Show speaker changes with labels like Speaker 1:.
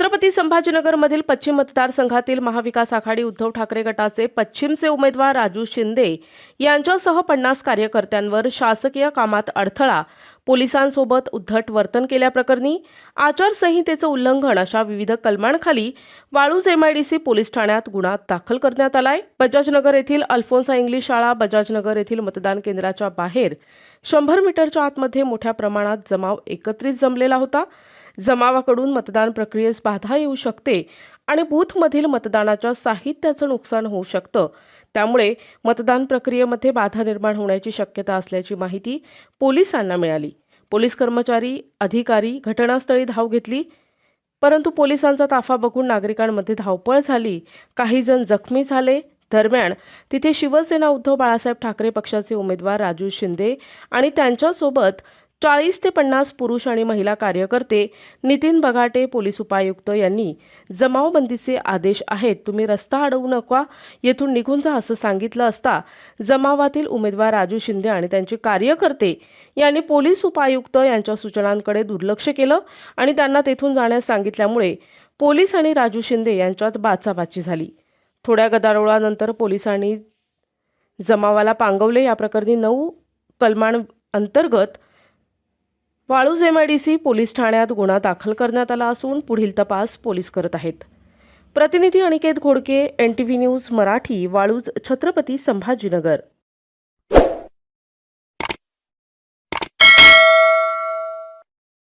Speaker 1: छत्रपती संभाजीनगरमधील पश्चिम मतदारसंघातील महाविकास आघाडी उद्धव ठाकरे गटाचे पश्चिमचे उमेदवार राजू शिंदे यांच्यासह 50 कार्यकर्त्यांवर शासकीय कामात अडथळा, पोलिसांसोबत उद्धट वर्तन केल्याप्रकरणी आचारसंहितेचं उल्लंघन अशा विविध कलमांखाली वाळूज एमआयडीसी पोलीस ठाण्यात गुन्हा दाखल करण्यात आलाय। बजाजनगर येथील अल्फोन्सा इंग्लिश शाळा बजाजनगर येथील मतदान केंद्राच्या बाहेर 100 मीटरच्या आतमध्ये मोठ्या प्रमाणात जमाव एकत्रित जमलेला होता। जमावाकडून मतदान प्रक्रियेस बाधा येऊ शकते आणि बूथमधील मतदानाच्या साहित्याचं नुकसान होऊ शकतं। त्यामुळे मतदान प्रक्रियेमध्ये बाधा निर्माण होण्याची शक्यता असल्याची माहिती पोलिसांना मिळाली। पोलीस कर्मचारी, अधिकारी घटनास्थळी धाव घेतली, परंतु पोलिसांचा ताफा बघून नागरिकांमध्ये धावपळ झाली। काही जण जखमी झाले। दरम्यान तिथे शिवसेना उद्धव बाळासाहेब ठाकरे पक्षाचे उमेदवार राजू शिंदे आणि त्यांच्यासोबत 40 ते 50 पुरुष आणि महिला कार्यकर्ते नितीन बगाटे पोलीस उपायुक्त यांनी जमावबंदीचे आदेश आहेत, तुम्ही रस्ता अडवू नका, येथून निघून जा असं सांगितलं असता जमावातील उमेदवार राजू शिंदे आणि त्यांचे कार्यकर्ते यांनी पोलीस उपायुक्त यांच्या सूचनांकडे दुर्लक्ष केलं आणि त्यांना तेथून जाण्यास सांगितल्यामुळे पोलीस आणि राजू शिंदे यांच्यात बाचाबाची झाली। थोड्या गदारोळानंतर पोलिसांनी जमावाला पांगवले। या प्रकरणी 9 कलमांअंतर्गत वाळूज एमआयडीसी पोलीस ठाण्यात गुन्हा दाखल करण्यात आला असून पुढील तपास पोलीस करत आहेत। प्रतिनिधी अनिकेत घोडके, NTV न्यूज मराठी, वाळूज, छत्रपती संभाजीनगर।